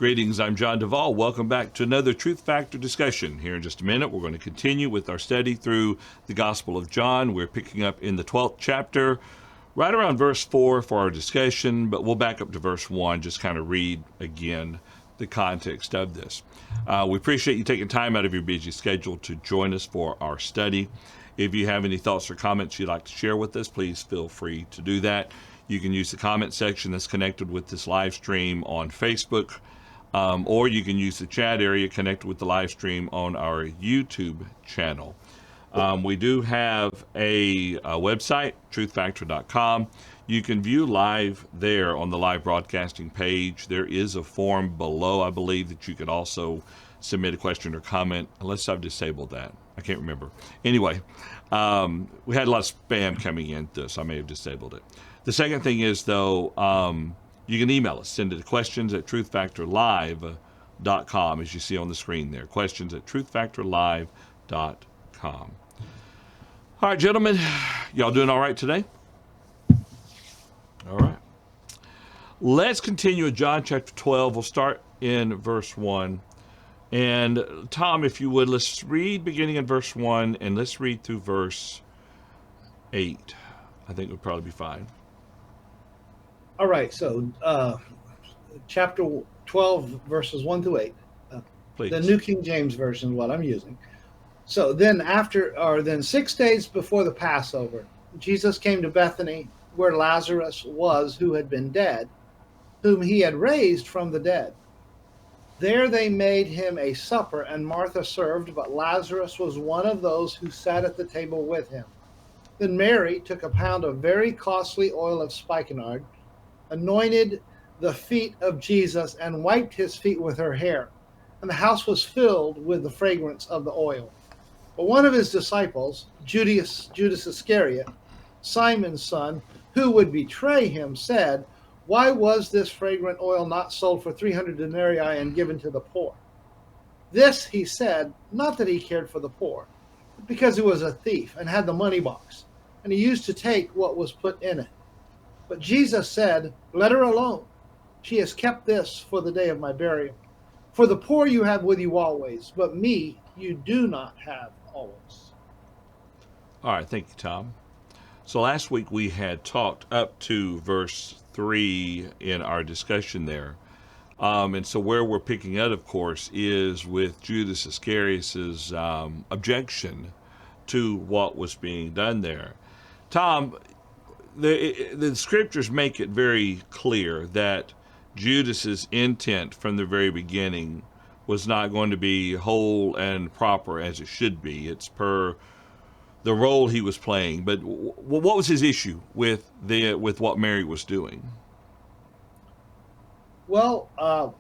Greetings, I'm John Duvall. Welcome back to another Truth Factor discussion. Here in just a minute, we're going to continue with our study through the Gospel of John. We're picking up in the 12th chapter, right around verse 4 for our discussion, but we'll back up to verse 1, just kind of read again the context of this. We appreciate you taking time out of your busy schedule to join us for our study. If you have any thoughts or comments you'd like to share with us, please feel free to do that. You can use the comment section that's connected with this live stream on Facebook, or you can use the chat area connected with the live stream on our YouTube channel. We do have a website, truthfactor.com. You can view live there on the live broadcasting page. There is a form below, I believe, that you could also submit a question or comment, unless I've disabled that. I can't remember. Anyway, we had a lot of spam coming in, so I may have disabled it. The second thing is, though, you can email us. Send it to questions@truthfactorlive.com, as you see on the screen there. Questions@truthfactorlive.com. All right, gentlemen, y'all doing all right today? All right. Let's continue with John chapter 12. We'll start in verse 1. And Tom, if you would, let's read beginning in verse 1 and let's read through verse 8. I think it would probably be fine. All right, so chapter 12, verses 1 through 8. Please. The New King James Version is what I'm using. So then 6 days before the Passover, Jesus came to Bethany, where Lazarus was, who had been dead, whom he had raised from the dead. There they made him a supper, and Martha served, but Lazarus was one of those who sat at the table with him. Then Mary took a pound of very costly oil of spikenard, anointed the feet of Jesus, and wiped his feet with her hair. And the house was filled with the fragrance of the oil. But one of his disciples, Judas Iscariot, Simon's son, who would betray him, said, "Why was this fragrant oil not sold for 300 denarii and given to the poor?" This he said, not that he cared for the poor, but because he was a thief and had the money box, and he used to take what was put in it. But Jesus said, "Let her alone. She has kept this for the day of my burial. For the poor you have with you always, but me you do not have always." All right, thank you, Tom. So last week we had talked up to verse 3 in our discussion there. And so where we're picking up, of course, is with Judas Iscariot's objection to what was being done there. Tom, the scriptures make it very clear that Judas's intent from the very beginning was not going to be whole and proper as it should be. It's per the role he was playing. But what was his issue with what Mary was doing? Well,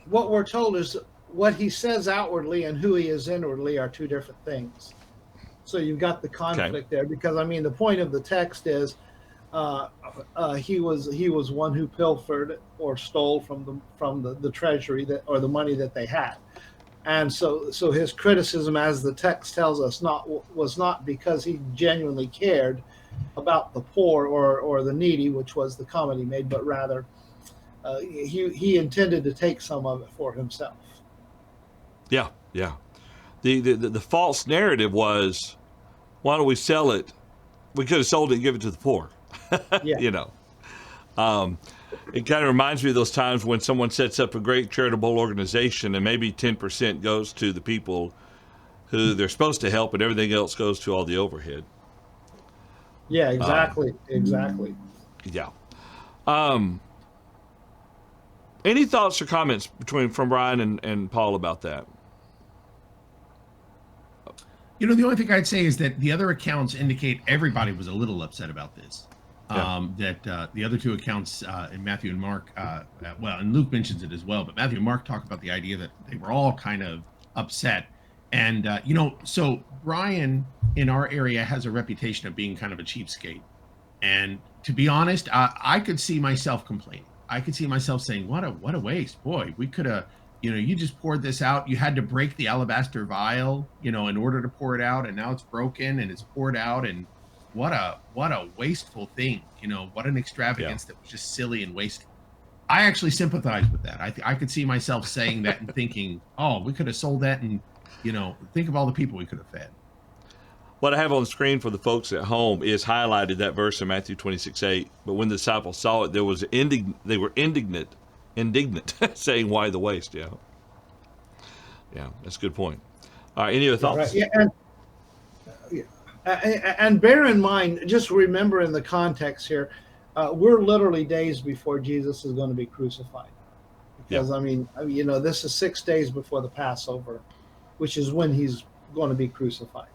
what we're told is what he says outwardly and who he is inwardly are two different things. So you've got the conflict there, because I mean the point of the text is he was one who pilfered or stole from the treasury or the money that they had. And so his criticism, as the text tells us, was not because he genuinely cared about the poor or the needy, which was the comment he made, but rather he intended to take some of it for himself. Yeah. The false narrative was, why don't we sell it? We could have sold it and give it to the poor. Yeah. It kind of reminds me of those times when someone sets up a great charitable organization and maybe 10% goes to the people who they're supposed to help and everything else goes to all the overhead. Yeah, exactly. Yeah. Any thoughts or comments from Brian and Paul about that? The only thing I'd say is that the other accounts indicate everybody was a little upset about this. Yeah. That the other two accounts in Matthew and Mark, and Luke mentions it as well, but Matthew and Mark talk about the idea that they were all kind of upset. And, so Brian in our area has a reputation of being kind of a cheapskate. And to be honest, I could see myself complaining. I could see myself saying, what a waste. Boy, we could have, you just poured this out. You had to break the alabaster vial, in order to pour it out. And now it's broken and it's poured out. And what a wasteful thing, what an extravagance that was just silly and wasteful. I actually sympathize with that. I could see myself saying that and thinking, oh, we could have sold that, and think of all the people we could have fed. What I have on the screen for the folks at home is highlighted that verse in Matthew 26:8. But when the disciples saw it, they were indignant, saying, "Why the waste?" Yeah, that's a good point. All right, any other thoughts? Right. And bear in mind, just remember in the context here, we're literally days before Jesus is going to be crucified. Because this is 6 days before the Passover, which is when he's going to be crucified.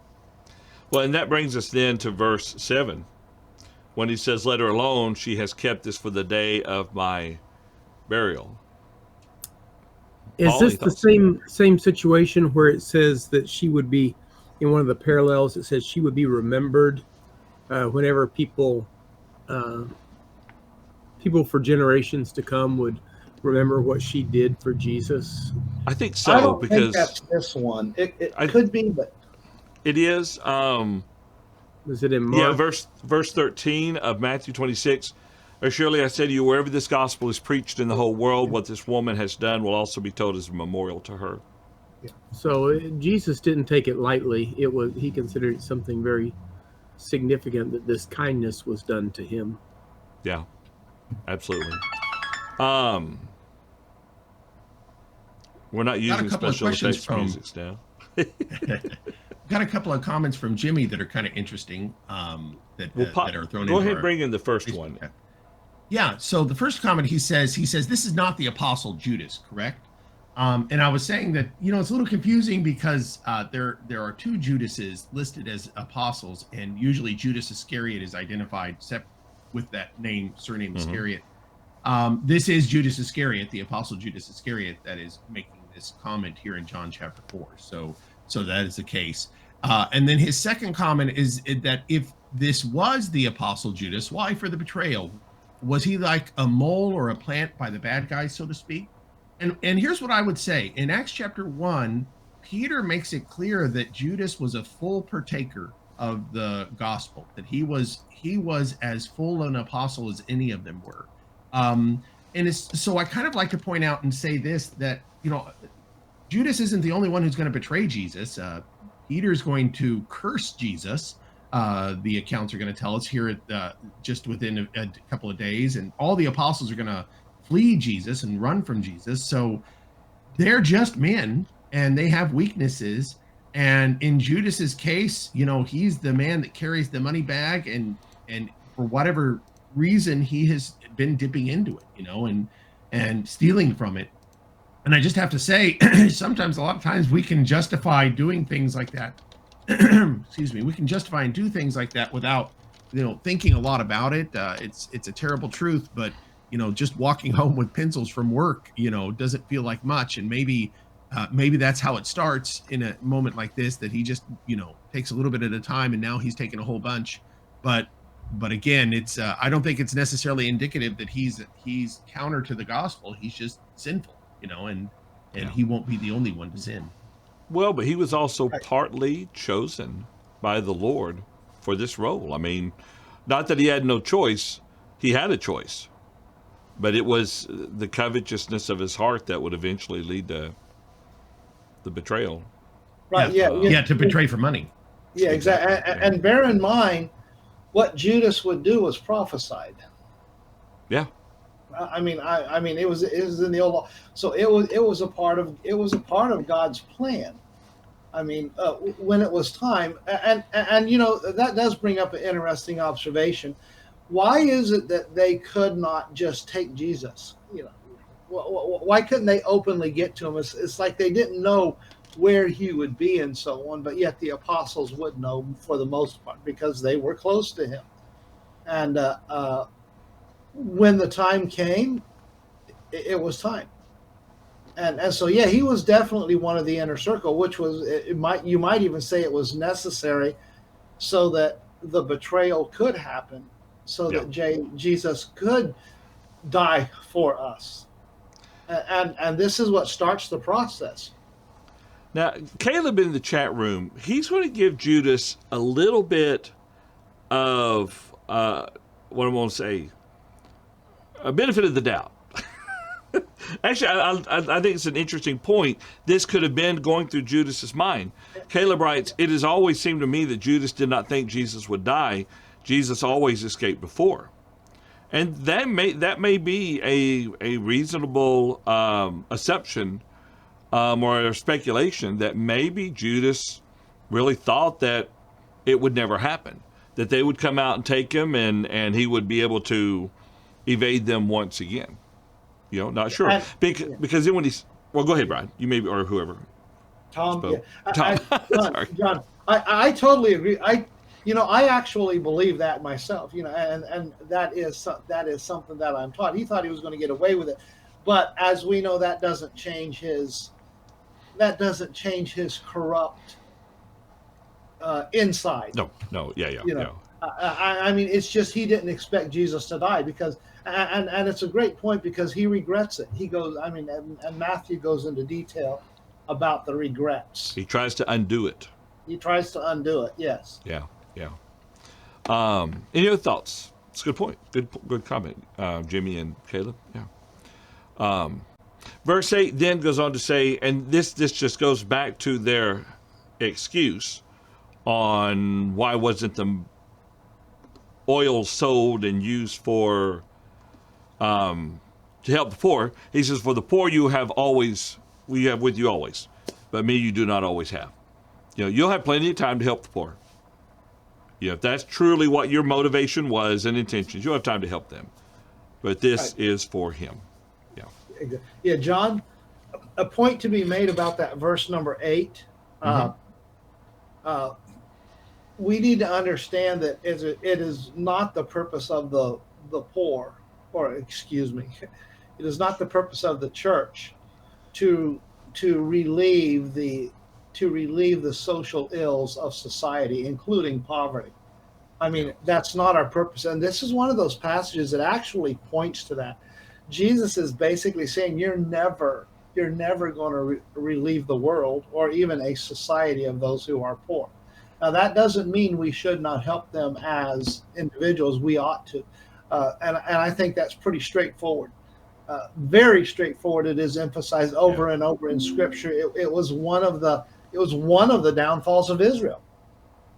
Well, and that brings us then to verse 7, when he says, "Let her alone, she has kept this for the day of my burial." Is Paul, this any the thoughts? same situation where it says that she would be, in one of the parallels, it says she would be remembered whenever people for generations to come would remember what she did for Jesus? I think I so, don't think because that's this one. It I- could be, but it is. Was it in Mark? Yeah, verse 13 of Matthew 26. "Surely I say to you, wherever this gospel is preached in the whole world, what this woman has done will also be told as a memorial to her." So Jesus didn't take it lightly. He considered it something very significant that this kindness was done to him. Yeah, absolutely. We're not using couple of special questions effects from- music now. Got a couple of comments from Jimmy that are kind of interesting that are thrown in. Go ahead and bring in the first one. Yeah. So the first comment he says this is not the apostle Judas, correct? And I was saying that it's a little confusing because there are two Judases listed as apostles, and usually Judas Iscariot is identified with that surname Iscariot. This is Judas Iscariot, the apostle Judas Iscariot, that is making this comment here in John chapter 4. So that is the case. And then his second comment is that if this was the apostle Judas, why for the betrayal? Was he like a mole or a plant by the bad guys, so to speak? And here's what I would say. In Acts chapter 1, Peter makes it clear that Judas was a full partaker of the gospel, that he was as full an apostle as any of them were. So I kind of like to point out and say this, that Judas isn't the only one who's going to betray Jesus. Peter's going to curse Jesus. The accounts are going to tell us here just within a couple of days, and all the apostles are going to flee Jesus and run from Jesus. So they're just men, and they have weaknesses. And in Judas's case, he's the man that carries the money bag, and for whatever reason, he has been dipping into it, and stealing from it. And I just have to say, sometimes, a lot of times, we can justify doing things like that. Excuse me. We can justify and do things like that without, thinking a lot about it. It's a terrible truth, but just walking home with pencils from work, doesn't feel like much. And maybe that's how it starts in a moment like this, that he just, takes a little bit at a time, and now he's taking a whole bunch. But again, it's I don't think it's necessarily indicative that he's counter to the gospel. He's just sinful, and he won't be the only one to sin. Well, but he was also partly chosen by the Lord for this role. I mean, not that he had no choice. He had a choice. But it was the covetousness of his heart that would eventually lead to the betrayal. right, To betray for money. Yeah, exactly. And bear in mind, what Judas would do was prophesied. Yeah. I mean, it was in the old law, so it was a part of God's plan. I mean, when it was time, and that does bring up an interesting observation. Why is it that they could not just take Jesus? Why couldn't they openly get to him? It's like they didn't know where he would be and so on, but yet the apostles would know for the most part because they were close to him. And when the time came, it was time. And so, yeah, he was definitely one of the inner circle, which was, you might even say it was necessary so that the betrayal could happen, so that Jesus could die for us. And this is what starts the process. Now, Caleb in the chat room, he's going to give Judas a little bit of, what I'm going to say, a benefit of the doubt. Actually, I think it's an interesting point. This could have been going through Judas's mind. Caleb writes, "It has always seemed to me that Judas did not think Jesus would die. Jesus always escaped before." And that may be a reasonable assumption or a speculation that maybe Judas really thought that it would never happen, that they would come out and take him, and he would be able to evade them once again. Not sure. Because then when he's, well, go ahead, Brian. You maybe, or whoever. Tom, spoke. yeah. Tom. Sorry. John, I totally agree. I actually believe that myself, and that is something that I'm taught. He thought he was going to get away with it. But as we know, that doesn't change his corrupt inside. No. Yeah. I mean, it's just he didn't expect Jesus to die because, and it's a great point because he regrets it. He goes, and Matthew goes into detail about the regrets. He tries to undo it. He tries to undo it. Yes. Yeah. Any other thoughts? It's a good point. Good comment, Jimmy and Caleb. Yeah. Verse 8 then goes on to say, and this just goes back to their excuse on why wasn't the oil sold and used for to help the poor. He says, "For the poor we have with you always, but me you do not always have." You'll have plenty of time to help the poor. If that's truly what your motivation was and intentions, you'll have time to help them. But this is for him. Yeah, John, a point to be made about that verse number 8. We need to understand that it is not the purpose of the poor, or excuse me, it is not the purpose of the church to relieve the social ills of society, including poverty. That's not our purpose. And this is one of those passages that actually points to that. Jesus is basically saying you're never going to relieve the world or even a society of those who are poor. Now, that doesn't mean we should not help them as individuals. We ought to. And I think that's pretty straightforward. Very straightforward. It is emphasized over and over in Scripture. It was one of the downfalls of Israel.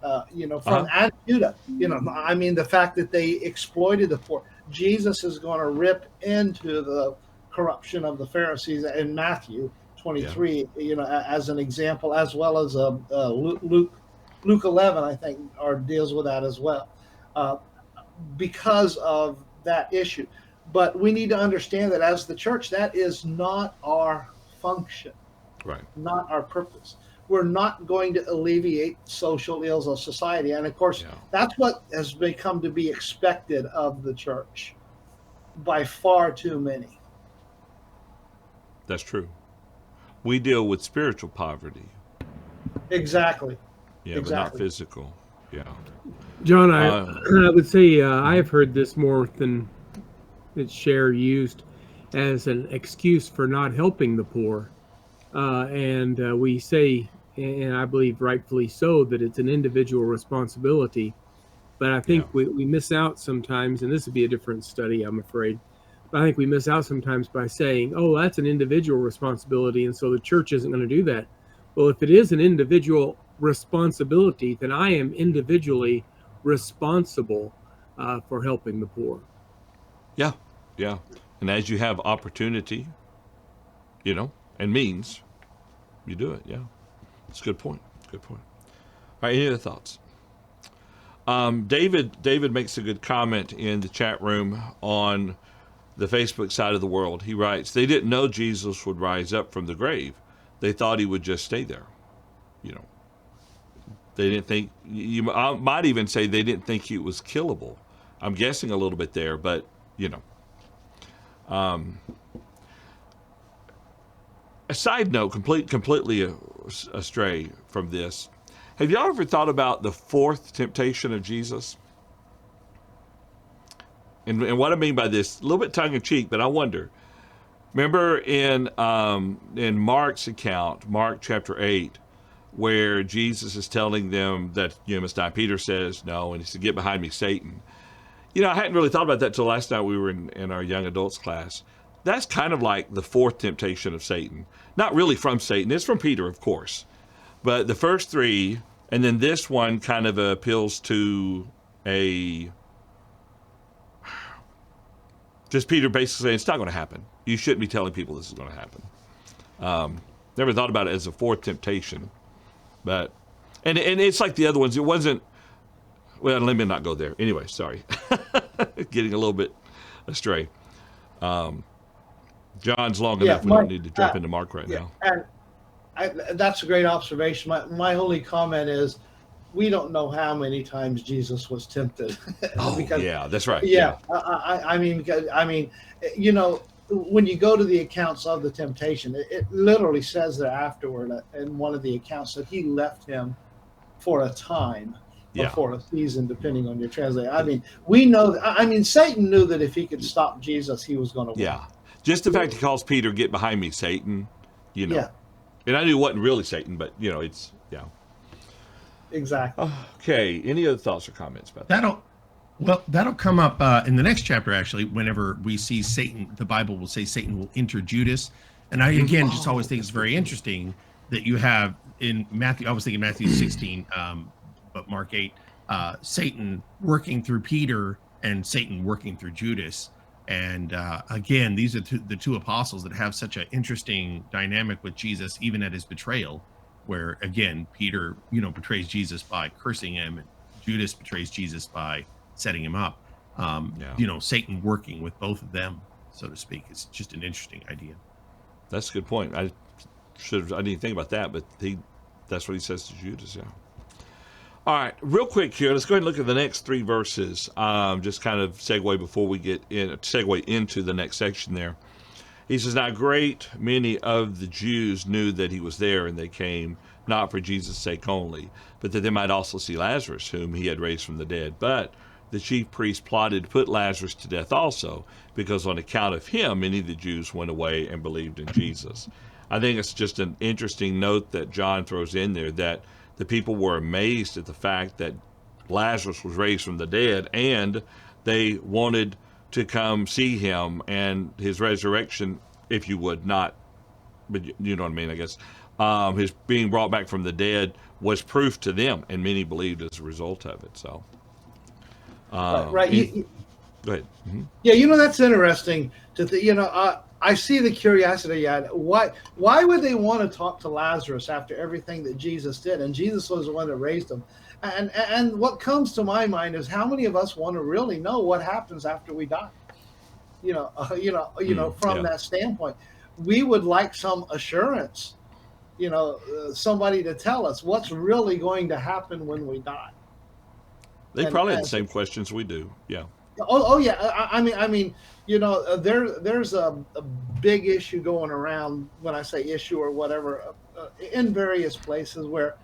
From and Judah. The fact that they exploited the poor. Jesus is going to rip into the corruption of the Pharisees in Matthew 23, as an example, as well as Luke 11, I think, deals with that as well, because of that issue. But we need to understand that as the church, that is not our function, right? Not our purpose. We're not going to alleviate social ills of society. And of course, that's what has become to be expected of the church by far too many. That's true. We deal with spiritual poverty. Exactly. Yeah, exactly. But not physical. Yeah. John, I would say I've heard this more than it's used as an excuse for not helping the poor. And we say, and I believe rightfully so, that it's an individual responsibility. But I think we miss out sometimes, and this would be a different study, I'm afraid. But I think we miss out sometimes by saying, oh, that's an individual responsibility, and so the church isn't going to do that. Well, if it is an individual responsibility, then I am individually responsible for helping the poor. Yeah. And as you have opportunity, and means, you do it. Yeah. It's a good point. All right, any other thoughts? David makes a good comment in the chat room on the Facebook side of the world. He writes, they didn't know Jesus would rise up from the grave. They thought he would just stay there. They didn't think, I might even say they didn't think he was killable. I'm guessing a little bit there, but, a side note, completely astray from this. Have y'all ever thought about the fourth temptation of Jesus? And what I mean by this, a little bit tongue-in-cheek, but I wonder. Remember in Mark's account, Mark chapter 8, where Jesus is telling them that you must die. Peter says no, and he said, "Get behind me, Satan." I hadn't really thought about that till last night we were in our young adults class. that's kind of like the fourth temptation of Satan. Not really from Satan. It's from Peter, of course. But the first three, and then this one kind of appeals to just Peter basically saying, it's not going to happen. You shouldn't be telling people this is going to happen. Never thought about it as a fourth temptation. But, and it's like the other ones. It wasn't, well, let me not go there. Anyway, sorry. Getting a little bit astray. John's long enough. We don't need to jump into Mark right now. And that's a great observation. My only comment is, we don't know how many times Jesus was tempted. Because, yeah, that's right. Yeah, I mean, you know, when you go to the accounts of the temptation, it literally says there afterward in one of the accounts that he left him for a time. Or for a season, depending on your translation. I mean, we know. I mean, Satan knew that if he could stop Jesus, he was going to win. Yeah, just the fact he calls Peter, "Get behind me, Satan," you know. Yeah. And I knew it wasn't really Satan, but you know, it's Exactly. Okay. Any other thoughts or comments about that? That'll come up in the next chapter. Actually, whenever we see Satan, the Bible will say Satan will enter Judas, and I again just always think it's very interesting that you have in Matthew. I was thinking Matthew 16. But Mark 8, Satan working through Peter and Satan working through Judas. And again, these are the two apostles that have such an interesting dynamic with Jesus, even at his betrayal, where again, Peter, betrays Jesus by cursing him, and Judas betrays Jesus by setting him up. Satan working with both of them, so to speak. It's just an interesting idea. That's a good point. I didn't think about that, but that's what he says to Judas, yeah. All right, real quick here, let's go ahead and look at the next three verses. Just kind of segue before we segue into the next section there. He says, now a great many of the Jews knew that he was there, and they came not for Jesus' sake only, but that they might also see Lazarus, whom he had raised from the dead. But the chief priests plotted to put Lazarus to death also, because on account of him, many of the Jews went away and believed in Jesus. I think it's just an interesting note that John throws in there, that the people were amazed at the fact that Lazarus was raised from the dead, and they wanted to come see him and his resurrection, if you would not, but you know what I mean, I guess. His being brought back from the dead was proof to them, and many believed as a result of it. So, right. Go ahead. Mm-hmm. Yeah, that's interesting. I see the curiosity. Why would they want to talk to Lazarus after everything that Jesus did? And Jesus was the one that raised him. And what comes to my mind is, how many of us want to really know what happens after we die? From that standpoint, we would like some assurance. Somebody to tell us what's really going to happen when we die. They probably had the same questions we do. Yeah. Oh yeah. I mean, there's a big issue going around, when I say issue or whatever, in various places where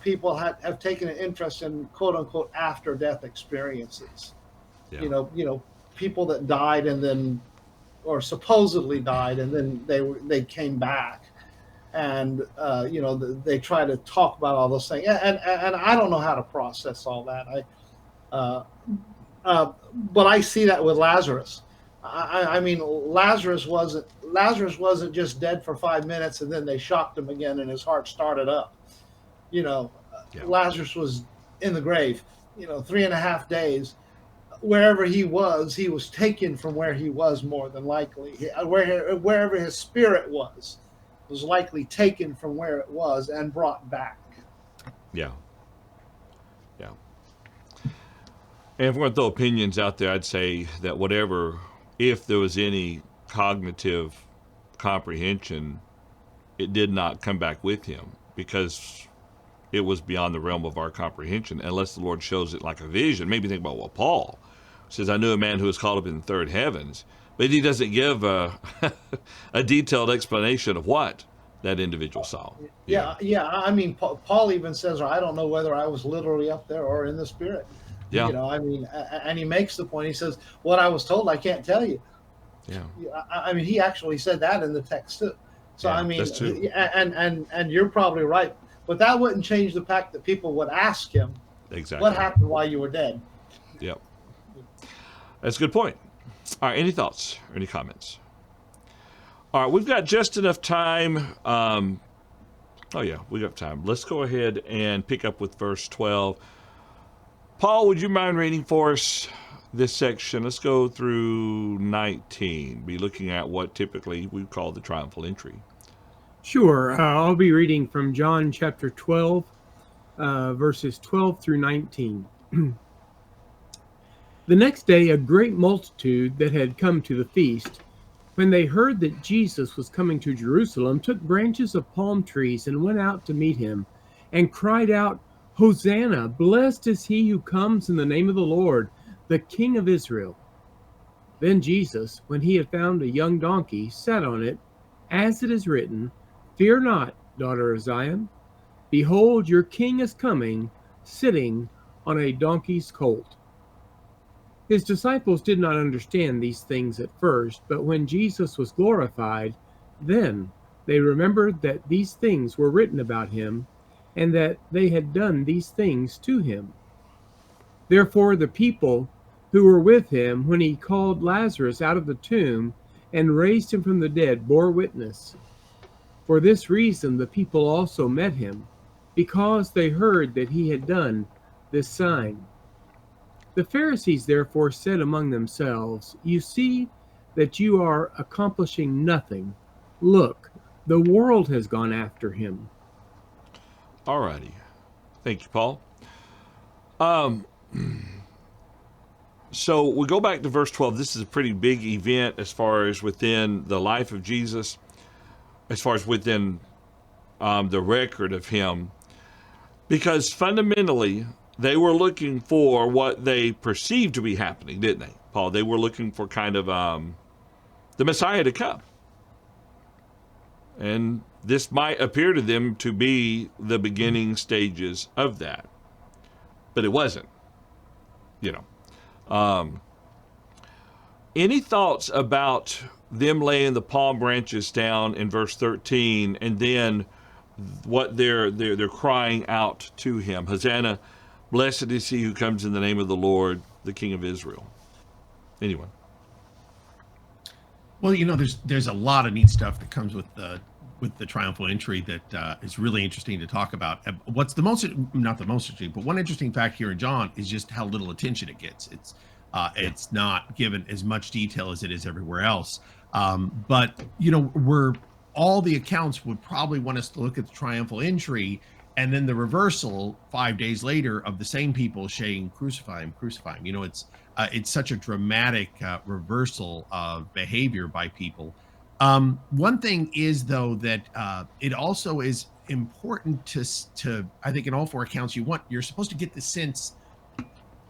people have taken an interest in quote unquote after death experiences. Yeah. People that died and then, or supposedly died, and then they came back, and they try to talk about all those things, and I don't know how to process all that. But I see that with Lazarus. I mean, Lazarus wasn't just dead for 5 minutes and then they shocked him again and his heart started up. Lazarus was in the grave, 3.5 days. Wherever he was taken from where he was, more than likely. Wherever his spirit was likely taken from where it was and brought back. Yeah. Yeah. And if we're going to throw opinions out there, I'd say that if there was any cognitive comprehension, it did not come back with him, because it was beyond the realm of our comprehension, unless the Lord shows it like a vision. Maybe think about what Paul says, I knew a man who was caught up in the third heavens, but he doesn't give a detailed explanation of what that individual saw. Yeah. I mean, Paul even says, I don't know whether I was literally up there or in the spirit. Yeah. And he makes the point. He says, what I was told, I can't tell you. Yeah. I mean, he actually said that in the text too. So, yeah, I mean, that's true. And you're probably right, but that wouldn't change the fact that people would ask him, exactly, what happened while you were dead? Yep. That's a good point. All right. Any thoughts or any comments? All right, we've got just enough time. Oh, yeah, we got time. Let's go ahead and pick up with verse 12. Paul, would you mind reading for us this section? Let's go through 19. Be looking at what typically we call the triumphal entry. Sure. I'll be reading from John chapter 12, verses 12 through 19. The next day, a great multitude that had come to the feast, when they heard that Jesus was coming to Jerusalem, took branches of palm trees and went out to meet him, and cried out, "Hosanna! Blessed is he who comes in the name of the Lord, the King of Israel." Then Jesus, when he had found a young donkey, sat on it, as it is written, "Fear not, daughter of Zion. Behold, your king is coming, sitting on a donkey's colt." His disciples did not understand these things at first, but when Jesus was glorified, then they remembered that these things were written about him, and that they had done these things to him. Therefore the people who were with him when he called Lazarus out of the tomb and raised him from the dead bore witness. For this reason the people also met him, because they heard that he had done this sign. The Pharisees therefore said among themselves, "You see that you are accomplishing nothing. Look, the world has gone after him." All righty. Thank you, Paul. So we go back to verse 12. This is a pretty big event as far as within the life of Jesus, as far as within the record of him, because fundamentally they were looking for what they perceived to be happening, didn't they, Paul? They were looking for kind of the Messiah to come. And this might appear to them to be the beginning stages of that. But it wasn't, Any thoughts about them laying the palm branches down in verse 13 and then what they're crying out to him? Hosanna, blessed is he who comes in the name of the Lord, the King of Israel. Anyone? Well, there's a lot of neat stuff that comes with the triumphal entry that is really interesting to talk about. What's not the most interesting, but one interesting fact here in John is just how little attention it gets. It's not given as much detail as it is everywhere else. But all the accounts would probably want us to look at the triumphal entry and then the reversal 5 days later of the same people saying, "Crucify him, crucify him." It's such a dramatic reversal of behavior by people. One thing is, though, that it also is important to I think in all four accounts you're supposed to get the sense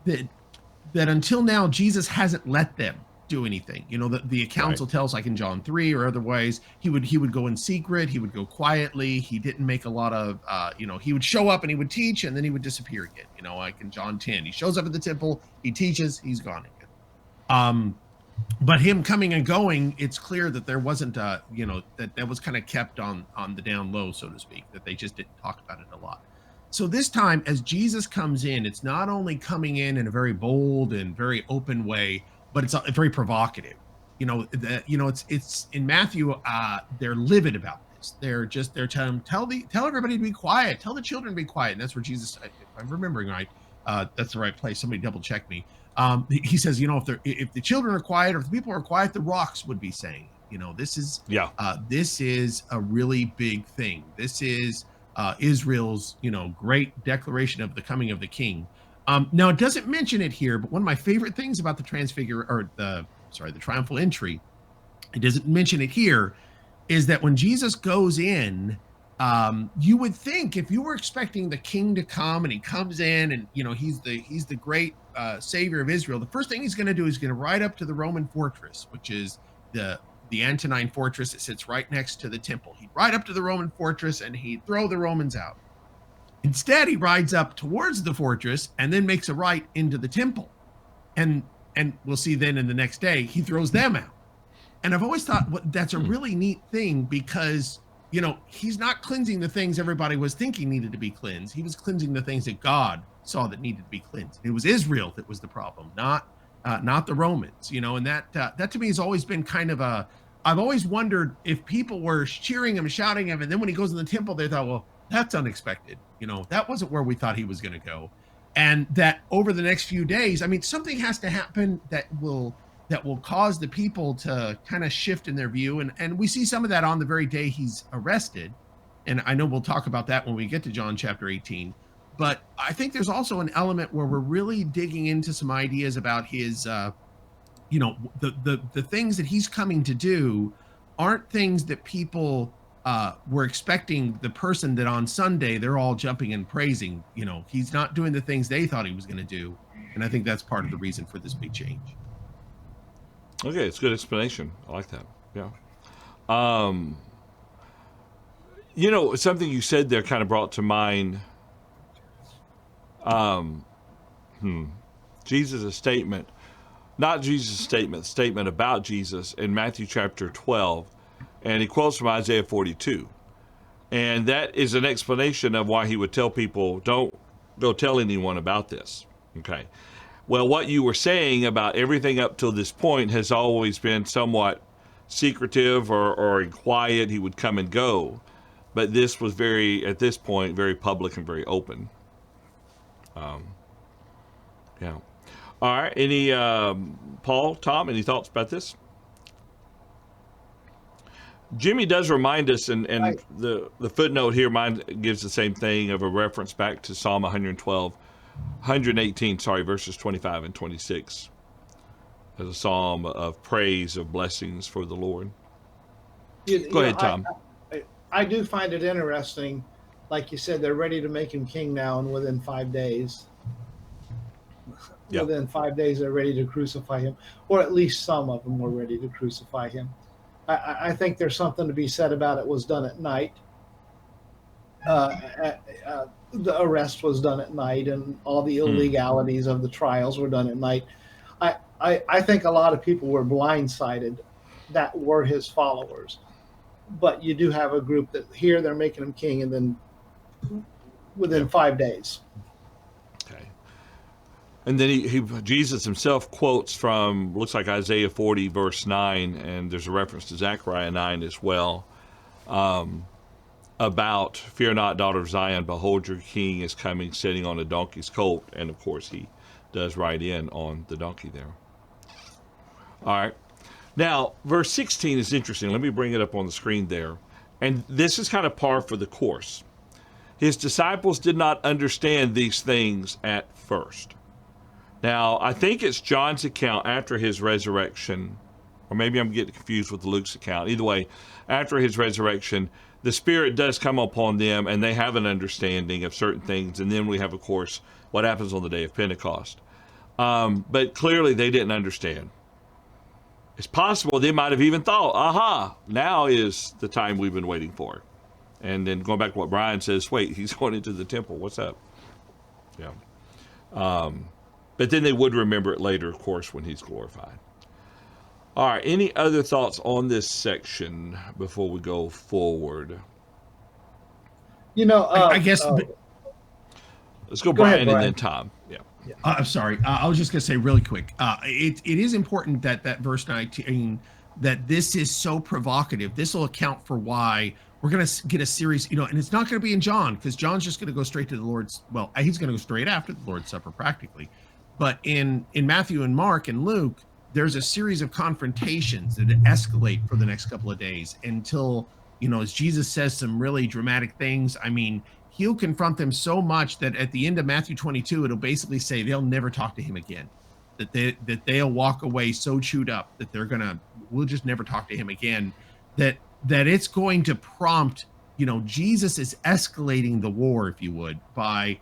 that until now Jesus hasn't let them do anything. The accounts will tell us, like in John 3 or other ways, he would go in secret, he would go quietly, he didn't make a lot of he would show up and he would teach and then he would disappear again. Like in John 10, he shows up at the temple, he teaches, he's gone again. But him coming and going, it's clear that there wasn't that was kind of kept on the down low, so to speak, that they just didn't talk about it a lot. So this time, as Jesus comes in, it's not only coming in a very bold and very open way, but it's very provocative. It's in Matthew, they're livid about this. They're telling tell everybody to be quiet, tell the children to be quiet. And that's where Jesus, if I'm remembering right, that's the right place. Somebody double check me. He says, if the children are quiet or if the people are quiet, the rocks would be saying, this is a really big thing. This is Israel's, great declaration of the coming of the king. Now it doesn't mention it here, but one of my favorite things about the the triumphal entry, it doesn't mention it here, is that when Jesus goes in, you would think if you were expecting the king to come and he comes in and he's the great savior of Israel, the first thing he's going to do is going to ride up to the Roman fortress, which is the Antonine fortress that sits right next to the temple. He'd ride up to the Roman fortress and he'd throw the Romans out. Instead, he rides up towards the fortress and then makes a right into the temple. And we'll see then in the next day, he throws them out. And I've always thought that's a really neat thing because, he's not cleansing the things everybody was thinking needed to be cleansed. He was cleansing the things that God saw that needed to be cleansed. It was Israel that was the problem, not the Romans, and that to me has always been kind of a I've always wondered if people were cheering him, shouting him, and then when he goes in the temple, they thought, well, that's unexpected. That wasn't where we thought he was going to go. And that over the next few days, I mean, something has to happen that will cause the people to kind of shift in their view. And we see some of that on the very day he's arrested. And I know we'll talk about that when we get to John chapter 18. But I think there's also an element where we're really digging into some ideas about his, the things that he's coming to do aren't things that people were expecting the person that on Sunday they're all jumping and praising. He's not doing the things they thought he was going to do. And I think that's part of the reason for this big change. Okay, it's a good explanation. I like that. Yeah. Something you said there kind of brought to mind Jesus' statement, not Jesus' statement about Jesus in Matthew chapter 12, and he quotes from Isaiah 42. And that is an explanation of why he would tell people, don't go tell anyone about this. Okay. Well, what you were saying about everything up till this point has always been somewhat secretive or quiet. He would come and go. But this was at this point, very public and very open. Yeah. All right. Any, Paul, Tom, any thoughts about this? Jimmy does remind us, and Right. the footnote here gives the same thing of a reference back to Psalm 118, verses 25 and 26, as a psalm of praise, of blessings for the Lord. Go ahead, Tom. I do find it interesting. Like you said, they're ready to make him king now, and within 5 days. Yeah. Within 5 days, they're ready to crucify him, or at least some of them were ready to crucify him. I think there's something to be said about it was done at night. The arrest was done at night, and all the illegalities of the trials were done at night. I think a lot of people were blindsided that were his followers. But you do have a group that here they're making him king, and then within 5 days. Okay. And then Jesus himself quotes from, looks like Isaiah 40, verse 9, and there's a reference to Zechariah 9 as well, about, fear not, daughter of Zion, behold, your king is coming, sitting on a donkey's colt. And, of course, he does ride in on the donkey there. All right. Now, verse 16 is interesting. Let me bring it up on the screen there. And this is kind of par for the course. His disciples did not understand these things at first. Now, I think it's John's account after his resurrection, or maybe I'm getting confused with Luke's account. Either way, after his resurrection, the Spirit does come upon them, and they have an understanding of certain things. And then we have, of course, what happens on the day of Pentecost. But clearly, they didn't understand. It's possible they might have even thought, aha, now is the time we've been waiting for. And then going back to what Brian says, wait, he's going into the temple. What's up? Yeah. But then they would remember it later, of course, when he's glorified. All right. Any other thoughts on this section before we go forward? I guess. Let's go Brian, ahead, Brian, and then Tom. Yeah. I'm sorry. I was just going to say really quick. It is important that verse 19, that this is so provocative. This will account for why we're going to get a series, and it's not going to be in John, because John's just going to go straight to the Lord's. Well, he's going to go straight after the Lord's Supper practically. But in Matthew and Mark and Luke, there's a series of confrontations that escalate for the next couple of days until, as Jesus says some really dramatic things. I mean, he'll confront them so much that at the end of Matthew 22, it'll basically say they'll never talk to him again. That they'll walk away so chewed up that we'll just never talk to him again. That it's going to prompt, Jesus is escalating the war, if you would, by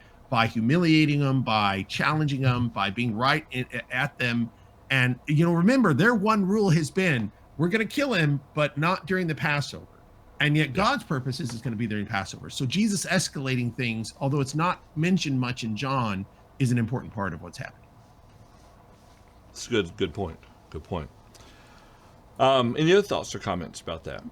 humiliating them, by challenging them, by being right at them. And, remember, their one rule has been, we're going to kill him, but not during the Passover. And yet God's purposes is going to be during Passover. So Jesus escalating things, although it's not mentioned much in John, is an important part of what's happening. It's a good point. Good point. Any other thoughts or comments about that?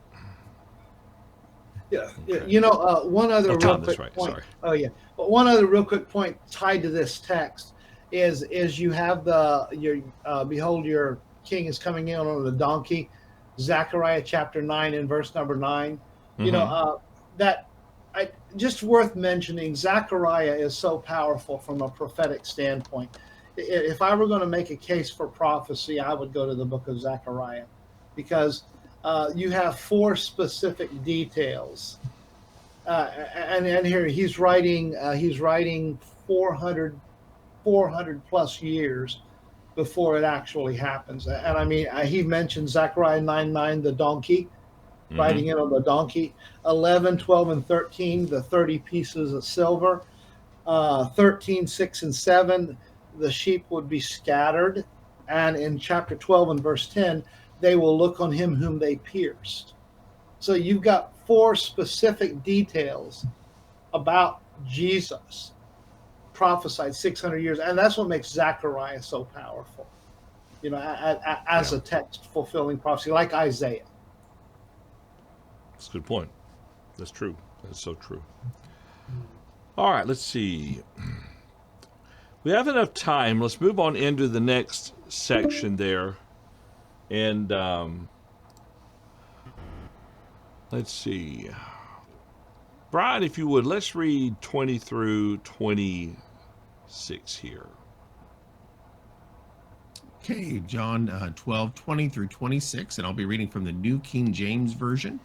Yeah. Okay. One other real Tom, quick that's right. point. Sorry. Oh yeah. But one other real quick point tied to this text is you have behold, your king is coming in on a donkey. Zechariah chapter 9 and verse number 9. You Mhm. know, just worth mentioning, Zechariah is so powerful from a prophetic standpoint. If I were going to make a case for prophecy, I would go to the book of Zechariah, because you have four specific details. And here he's writing 400 plus years before it actually happens. And I mean, he mentioned Zechariah 9:9, the donkey, riding in on the donkey. 11, 12, and 13, the 30 pieces of silver. 13, 6, and 7, the sheep would be scattered. And in chapter 12 and verse 10, they will look on him whom they pierced. So you've got four specific details about Jesus prophesied 600 years. And that's what makes Zechariah so powerful, you know, as a text fulfilling prophecy, like Isaiah. That's a good point. That's true. That's so true. All right, let's see. We have enough time. Let's move on into the next section there. And let's see. Brian, if you would, let's read 20 through 26 here. Okay, John 12, 20 through 26, and I'll be reading from the New King James Version.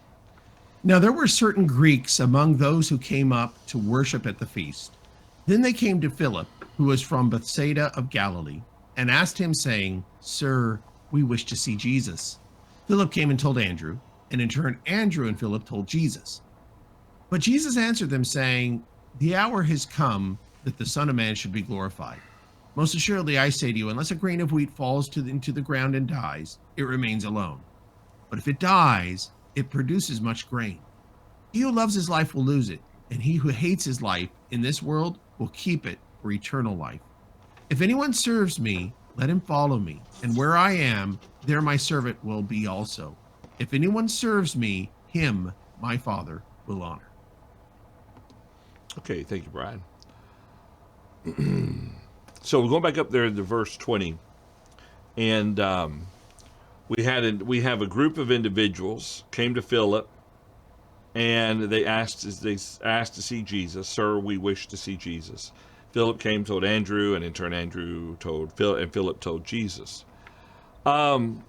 Now there were certain Greeks among those who came up to worship at the feast. Then they came to Philip, who was from Bethsaida of Galilee, and asked him, saying, Sir, we wish to see Jesus. Philip came and told Andrew, and in turn Andrew and Philip told Jesus. But Jesus answered them, saying, The hour has come that the Son of Man should be glorified. Most assuredly I say to you, unless a grain of wheat falls into the ground and dies, it remains alone. But if it dies, it produces much grain. He who loves his life will lose it, and he who hates his life in this world will keep it for eternal life. If anyone serves me, let him follow me, and where I am, there my servant will be also. If anyone serves me, him my Father will honor. Okay, thank you, Brian. So we're going back up there to verse 20, and we have a group of individuals came to Philip, and they asked to see Jesus. Sir, we wish to see Jesus. Philip came, told Andrew, and in turn Andrew told Philip, and Philip told Jesus. Brian,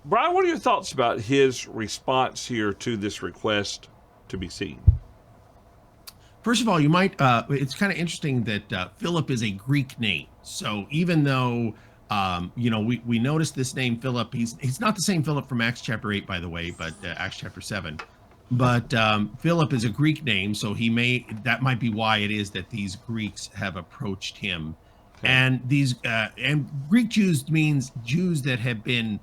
what are your thoughts about his response here to this request to be seen? First of all, you might, it's kind of interesting that Philip is a Greek name. So even though, we noticed this name Philip, he's not the same Philip from Acts chapter 8, by the way, but Acts chapter 7. But Philip is a Greek name, so that might be why it is that these Greeks have approached him. Okay. And Greek Jews means Jews that have been,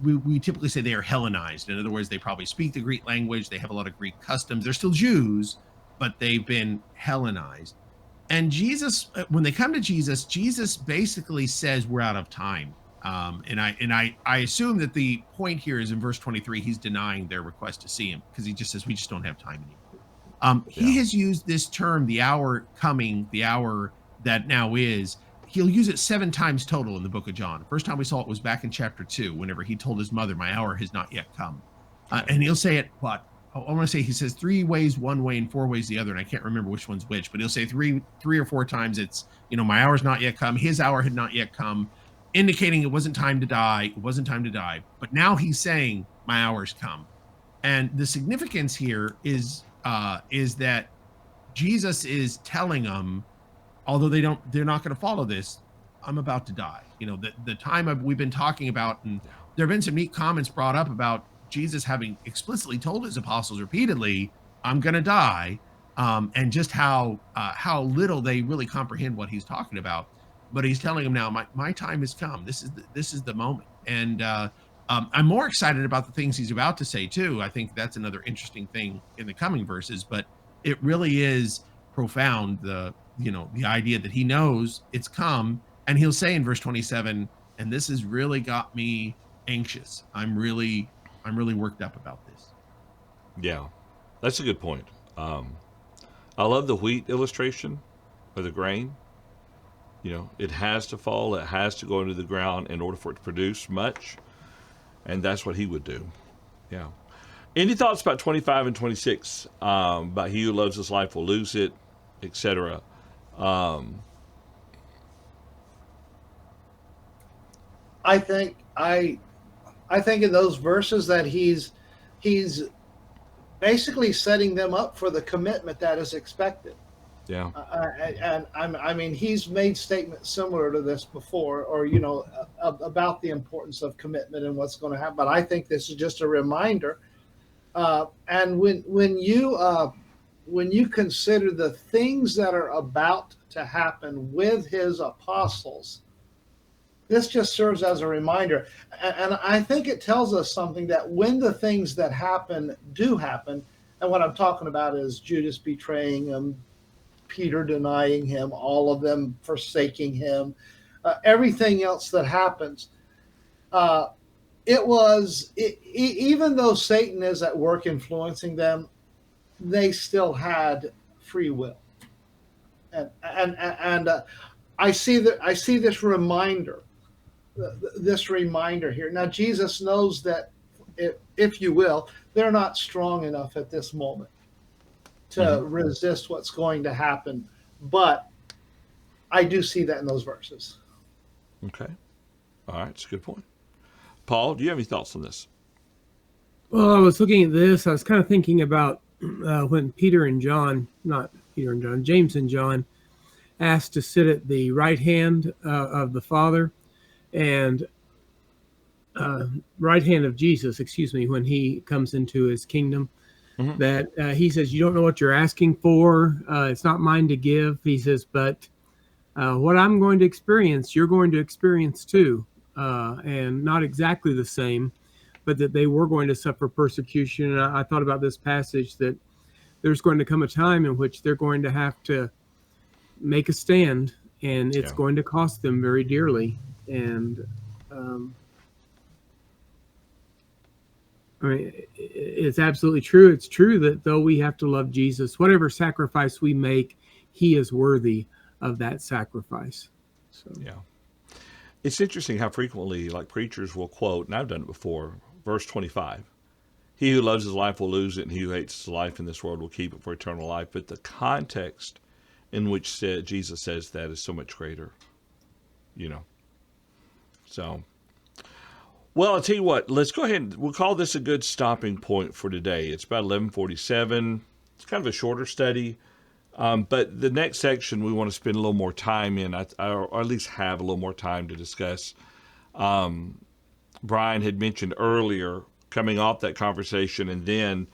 we typically say they are Hellenized. In other words, they probably speak the Greek language. They have a lot of Greek customs. They're still Jews, but they've been Hellenized. And Jesus, when they come to Jesus, Jesus basically says we're out of time. And I assume that the point here is in verse 23, he's denying their request to see him, because he just says we just don't have time anymore. He has used this term, the hour coming, the hour that now is. He'll use it 7 times total in the book of John. First time we saw it was back in chapter 2, whenever he told his mother, my hour has not yet come. And he'll say it, what? I want to say he says 3 ways one way and 4 ways the other, and I can't remember which one's which, but he'll say three or 4 times it's, my hour's not yet come, his hour had not yet come, indicating it wasn't time to die, But now he's saying my hour's come. And the significance here is that Jesus is telling them, although they're not going to follow this, I'm about to die. The time we've been talking about, and there have been some neat comments brought up about Jesus having explicitly told his apostles repeatedly, I'm going to die, and just how little they really comprehend what he's talking about. But he's telling them now, my time has come. This is the moment. And I'm more excited about the things he's about to say too. I think that's another interesting thing in the coming verses, but it really is profound. The idea that he knows it's come, and he'll say in verse 27, and this has really got me anxious. I'm really worked up about this. Yeah, that's a good point. I love the wheat illustration, or the grain. It has to fall, it has to go into the ground in order for it to produce much. And that's what he would do. Yeah. Any thoughts about 25 and 26? About he who loves his life will lose it, etc. I think in those verses that he's basically setting them up for the commitment that is expected. Yeah. I mean, he's made statements similar to this before, or about the importance of commitment and what's going to happen. But I think this is just a reminder. And when you consider the things that are about to happen with his apostles, this just serves as a reminder. And I think it tells us something, that when the things that happen do happen, and what I'm talking about is Judas betraying him, Peter denying him, all of them forsaking him, everything else that happens, even though Satan is at work influencing them, they still had free will. And I see this reminder here. Now, Jesus knows that, if you will, they're not strong enough at this moment to resist what's going to happen. But I do see that in those verses. Okay. All right. It's a good point. Paul, do you have any thoughts on this? Well, I was looking at this. I was kind of thinking about when James and John asked to sit at the right hand of the Father, and right hand of Jesus, when he comes into his kingdom. That he says, you don't know what you're asking for. It's not mine to give. He says, but what I'm going to experience, you're going to experience too. And not exactly the same, but that they were going to suffer persecution. And I thought about this passage, that there's going to come a time in which they're going to have to make a stand, and it's going to cost them very dearly. And I mean, it's absolutely true. It's true that though we have to love Jesus, whatever sacrifice we make, he is worthy of that sacrifice. So. Yeah. It's interesting how frequently, like, preachers will quote, and I've done it before, verse 25. He who loves his life will lose it, and he who hates his life in this world will keep it for eternal life. But the context in which Jesus says that is so much greater, So, well, I'll tell you what, let's go ahead and we'll call this a good stopping point for today. It's about 11:47. It's kind of a shorter study. But the next section we want to spend a little more time in, or at least have a little more time to discuss. Brian had mentioned earlier, coming off that conversation, and then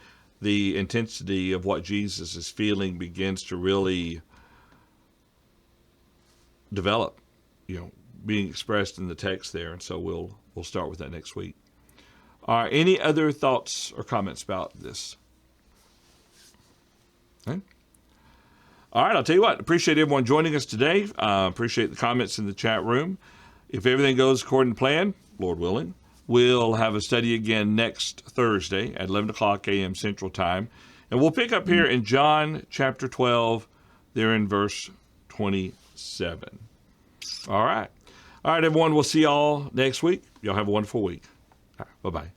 the intensity of what Jesus is feeling begins to really develop, being expressed in the text there. And so we'll start with that next week. All right, any other thoughts or comments about this? Okay. All right, I'll tell you what, appreciate everyone joining us today. Appreciate the comments in the chat room. If everything goes according to plan, Lord willing, we'll have a study again next Thursday at 11 o'clock a.m. Central Time. And we'll pick up here in John chapter 12, there in verse 27. All right. All right, everyone, we'll see y'all next week. Y'all have a wonderful week. All right, bye-bye.